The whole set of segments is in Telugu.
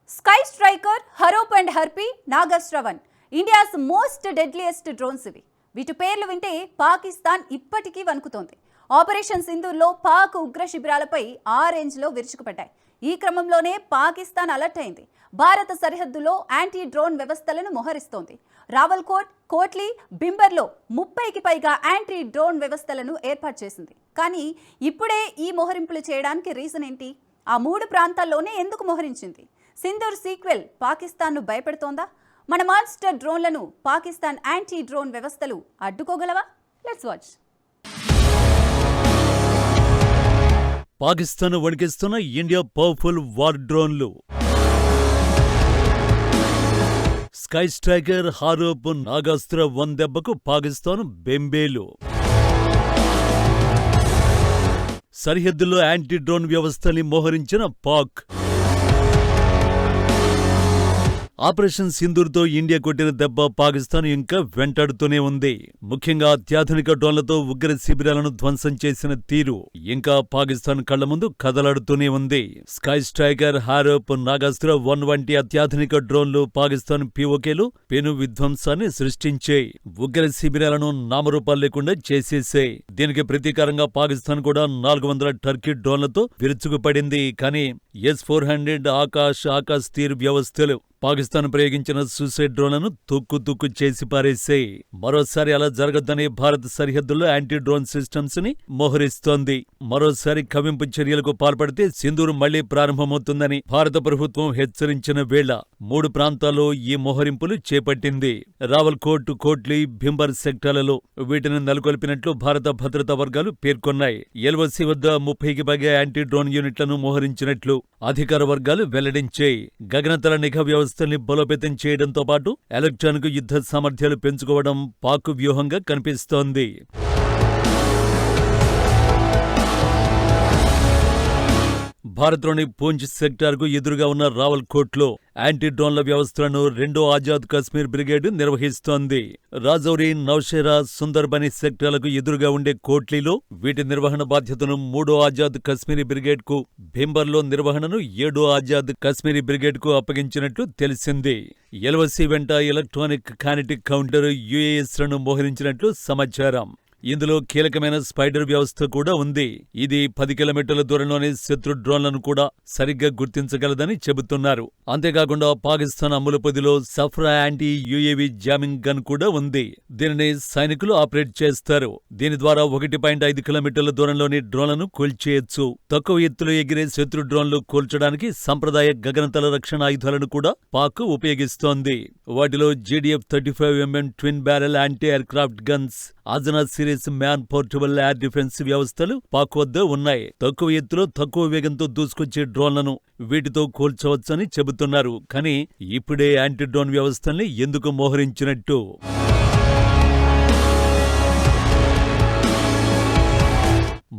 Sky Striker, Haroop and Harpy, Nagasravan, India's most deadliest drones ఇవి. వీటి పేర్లు వింటే పాకిస్తాన్ ఇప్పటికీ వణుకుతోంది. ఆపరేషన్ సింధూర్లో పాక్ ఉగ్ర శిబిరాలపై ఆ రేంజ్లో విరుచుకుపడ్డాయి. ఈ క్రమంలోనే పాకిస్తాన్ అలర్ట్ అయింది. భారత సరిహద్దులో యాంటీ డ్రోన్ వ్యవస్థలను మోహరిస్తోంది. రావల్కోట్, కోట్లీ, బింబర్లో 30కి పైగా యాంటీ డ్రోన్ వ్యవస్థలను ఏర్పాటు చేసింది. కానీ ఇప్పుడే ఈ మోహరింపులు చేయడానికి రీజన్ ఏంటి? ఆ 3 ప్రాంతాల్లోనే ఎందుకు మోహరించింది? సింధూర్ సీక్వెల్ పాకిస్తాన్ను భయపెడుతోందా? మన మాన్స్టర్ డ్రోన్లను పాకిస్తాన్ యాంటీ డ్రోన్ వ్యవస్థలు అడ్డుకోగలవా? Let's watch. పాకిస్తాన్ వణికిస్తున్న ఇండియా పవర్ఫుల్ వార్ డ్రోన్లు. స్కై స్ట్రైకర్, హారూప్, నాగాస్త్ర 1 దెబ్బకు పాకిస్తాన్ బెంబేలు. సరిహద్దుల్లో యాంటీ డ్రోన్ వ్యవస్థల్ని మోహరించిన పాక్. ఆపరేషన్ సింధూర్తో ఇండియా కొట్టిన దెబ్బ పాకిస్తాన్ ఇంకా వెంటాడుతూనే ఉంది. ముఖ్యంగా అత్యాధునిక డ్రోన్లతో ఉగ్ర శిబిరాలను ధ్వంసం చేసిన తీరు ఇంకా పాకిస్తాన్ కళ్ల ముందు కదలాడుతూనే ఉంది. స్కై స్ట్రైకర్, హారూప్, నాగాస్త్ర 1 వంటి అత్యాధునిక డ్రోన్లు పాకిస్తాన్ పీఓకేలు పెను విధ్వంసాన్ని సృష్టించాయి. ఉగ్ర శిబిరాలను నామరూపాలు లేకుండా చేసేసాయి. దీనికి ప్రతీకారంగా పాకిస్తాన్ కూడా 400 టర్కీ డ్రోన్లతో విరుచుకుపడింది. కానీ S-400 ఆకాశ్ తీర్ వ్యవస్థలు పాకిస్తాన్ ప్రయోగించిన సూసైడ్ డ్రోన్లను తుక్కు చేసి పారేశాయి. మరోసారి అలా జరగద్దని భారత సరిహద్దుల్లో యాంటీ డ్రోన్ సిస్టమ్స్ ని మోహరిస్తోంది. మరోసారి కవింపు చర్యలకు పాల్పడితే సింధూర్ మళ్లీ ప్రారంభమవుతుందని భారత ప్రభుత్వం హెచ్చరించిన వేళ 3 ప్రాంతాల్లో ఈ మోహరింపులు చేపట్టింది. రావల్కోట్, కోట్లీ, భింబర్ సెక్టార్లలో వీటిని నెలకొల్పినట్లు భారత భద్రతా వర్గాలు పేర్కొన్నాయి. ఎల్ఓసి వద్ద 30కి పైగా యాంటీ డ్రోన్ యూనిట్లను మోహరించినట్లు అధికార వర్గాలు వెల్లడించాయి. గగనతల నిఘా వ్యవస్థల్ని బలోపేతం చేయడంతో పాటు ఎలక్ట్రానిక్ యుద్ధ సామర్థ్యాలు పెంచుకోవడం పాక్ వ్యూహంగా కనిపిస్తోంది. భారత్లోని పూంచ్ సెక్టార్కు ఎదురుగా ఉన్న రావల్కోట్లో యాంటీ డ్రోన్ల వ్యవస్థలను 2వ ఆజాద్ కశ్మీర్ బ్రిగేడ్ నిర్వహిస్తోంది. రాజౌరి, నౌషేరా, సుందర్బని సెక్టార్లకు ఎదురుగా ఉండే కోట్లీలో వీటి నిర్వహణ బాధ్యతను 3వ ఆజాద్ కశ్మీరీ బ్రిగేడ్ కు, భింబర్లో నిర్వహణను 7వ ఆజాద్ కశ్మీరీ బ్రిగేడ్ కు అప్పగించినట్లు తెలిసింది. ఎల్ఓసి వెంట ఎలక్ట్రానిక్ కైనెటిక్ కౌంటర్ UAS లను మోహరించినట్లు సమాచారం. ఇందులో కీలకమైన స్పైడర్ వ్యవస్థ కూడా ఉంది. ఇది 10 కిలోమీటర్ల దూరంలోని శత్రు డ్రోన్లను కూడా సరిగ్గా గుర్తించగలదని చెబుతున్నారు. అంతేకాకుండా పాకిస్తాన్ అమ్ముల పొదిలో సఫ్రా యాంటీ UAV జామింగ్ గన్ కూడా ఉంది. దీనిని సైనికులు ఆపరేట్ చేస్తారు. దీని ద్వారా 1.5 కిలోమీటర్ల దూరంలోని డ్రోన్లను కూల్చేయొచ్చు. తక్కువ ఎత్తులో ఎగిరే శత్రు డ్రోన్లు కూల్చడానికి సంప్రదాయ గగనతల రక్షణ ఆయుధాలను కూడా పాక్ ఉపయోగిస్తోంది. వాటిలో GDF-35mm twin barrel anti aircraft guns, అజనా series man portable air defence వ్యవస్థలు పాక్ వద్ద ఉన్నాయి. తక్కువ ఎత్తులో తక్కువ వేగంతో దూసుకొచ్చే డ్రోన్లను వీటితో కూల్చవచ్చని చెబుతున్నారు. కానీ ఇప్పుడే యాంటీ డ్రోన్ వ్యవస్థల్ని ఎందుకు మోహరించినట్టు?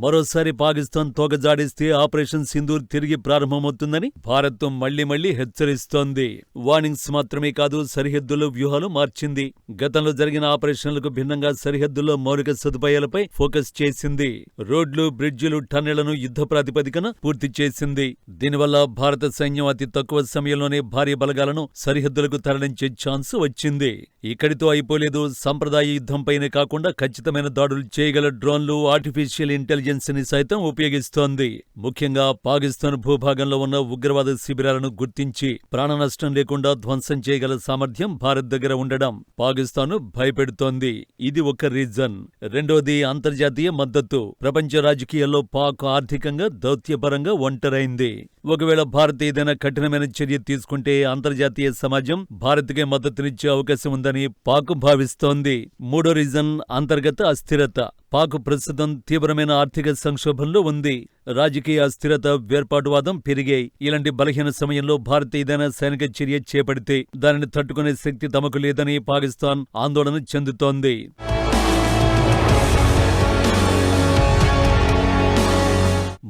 మరోసారి పాకిస్తాన్ తోకజాడిస్తే ఆపరేషన్ సింధూర్ తిరిగి ప్రారంభమవుతుందని భారత్ మళ్లీ హెచ్చరిస్తోంది. వార్నింగ్స్ మాత్రమే కాదు, సరిహద్దుల్లో వ్యూహాలు మార్చింది. గతంలో జరిగిన ఆపరేషన్లకు భిన్నంగా సరిహద్దుల్లో మౌలిక సదుపాయాలపై ఫోకస్ చేసింది. రోడ్లు, బ్రిడ్జిలు, టన్నెళ్లను యుద్ధ ప్రాతిపదికన పూర్తి చేసింది. దీనివల్ల భారత సైన్యం అతి తక్కువ సమయంలోనే భారీ బలగాలను సరిహద్దులకు తరలించే ఛాన్స్ వచ్చింది. ఇక్కడితో అయిపోలేదు. సంప్రదాయ యుద్ధంపైనే కాకుండా ఖచ్చితమైన దాడులు చేయగల డ్రోన్లు, ఆర్టిఫిషియల్ ఇంటెలిజెన్స్ ని సైతం ఉపయోగిస్తోంది. ముఖ్యంగా పాకిస్తాన్ భూభాగంలో ఉన్న ఉగ్రవాద శిబిరాలను గుర్తించి ప్రాణ నష్టం లేకుండా ధ్వంసం చేయగల సామర్థ్యం భారత్ దగ్గర ఉండడం పాకిస్తాన్ భయపెడుతోంది. ఇది ఒక రీజన్. రెండోది అంతర్జాతీయ మద్దతు. ప్రపంచ రాజకీయాల్లో పాక్ ఆర్థికంగా, దౌత్యపరంగా ఒంటరైంది. ఒకవేళ భారత్ ఏదైనా కఠినమైన చర్య తీసుకుంటే అంతర్జాతీయ సమాజం భారత్కే మద్దతునిచ్చే అవకాశం ఉందని పాక్ భావిస్తోంది. మూడో రీజన్ అంతర్గత అస్థిరత. పాక్ ప్రస్తుతం తీవ్రమైన ఆర్థిక సంక్షోభంలో ఉంది. రాజకీయ అస్థిరత, వేర్పాటువాదం పెరిగాయి. ఇలాంటి బలహీన సమయంలో భారత్ ఏదైనా సైనిక చర్య చేపడితే దానిని తట్టుకునే శక్తి తమకు లేదని పాకిస్తాన్ ఆందోళన చెందుతోంది.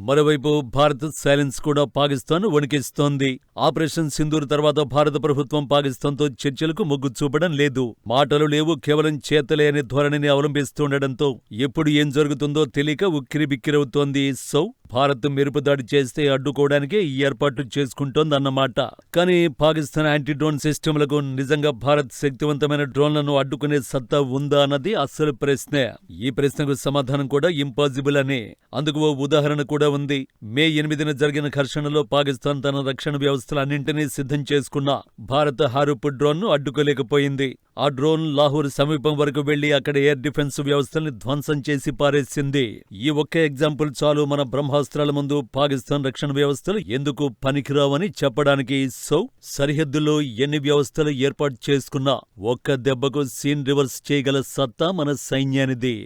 మరోవైపు భారత్ సైలెన్స్ కూడా పాకిస్తాన్ వణికిస్తోంది. ఆపరేషన్ సింధూర్ తర్వాత భారత ప్రభుత్వం పాకిస్తాన్తో చర్చలకు మొగ్గు చూపడం లేదు. మాటలు లేవు, కేవలం చేతలే అనే ధోరణిని అవలంబిస్తుండటంతో ఎప్పుడు ఏం జరుగుతుందో తెలియక ఉక్కిరిబిక్కిరవుతోంది. సో భారత్ మెరుపుదాడి చేస్తే అడ్డుకోవడానికే ఈ ఏర్పాట్లు చేసుకుంటోందన్నమాట. కానీ పాకిస్తాన్ యాంటీ డ్రోన్ సిస్టమ్లకు నిజంగా భారత్ శక్తివంతమైన డ్రోన్లను అడ్డుకునే సత్తా ఉందా అన్నది అసలు ప్రశ్నే. ఈ ప్రశ్నకు సమాధానం కూడా ఇంపాసిబుల్ అని. అందుకు ఓ ఉదాహరణ కూడా ఉంది. మే 8న జరిగిన ఘర్షణలో పాకిస్తాన్ తన రక్షణ వ్యవస్థలన్నింటినీ సిద్ధం చేసుకున్న భారత హారూప్ డ్రోన్ను అడ్డుకోలేకపోయింది. ఆ డ్రోన్ లాహోర్ సమీపం వరకు వెళ్లి అక్కడ ఎయిర్ డిఫెన్స్ వ్యవస్థల్ని ధ్వంసం చేసి పారేసింది. ఈ ఒక్క ఎగ్జాంపుల్ చాలు మన బ్రహ్మాస్త్రాల ముందు పాకిస్తాన్ రక్షణ వ్యవస్థలు ఎందుకు పనికిరావని చెప్పడానికి. సో సరిహద్దులో ఎన్ని వ్యవస్థలు ఏర్పాటు చేసుకున్నా ఒక్క దెబ్బకు సీన్ రివర్స్ చేయగల సత్తా మన సైన్యానిది.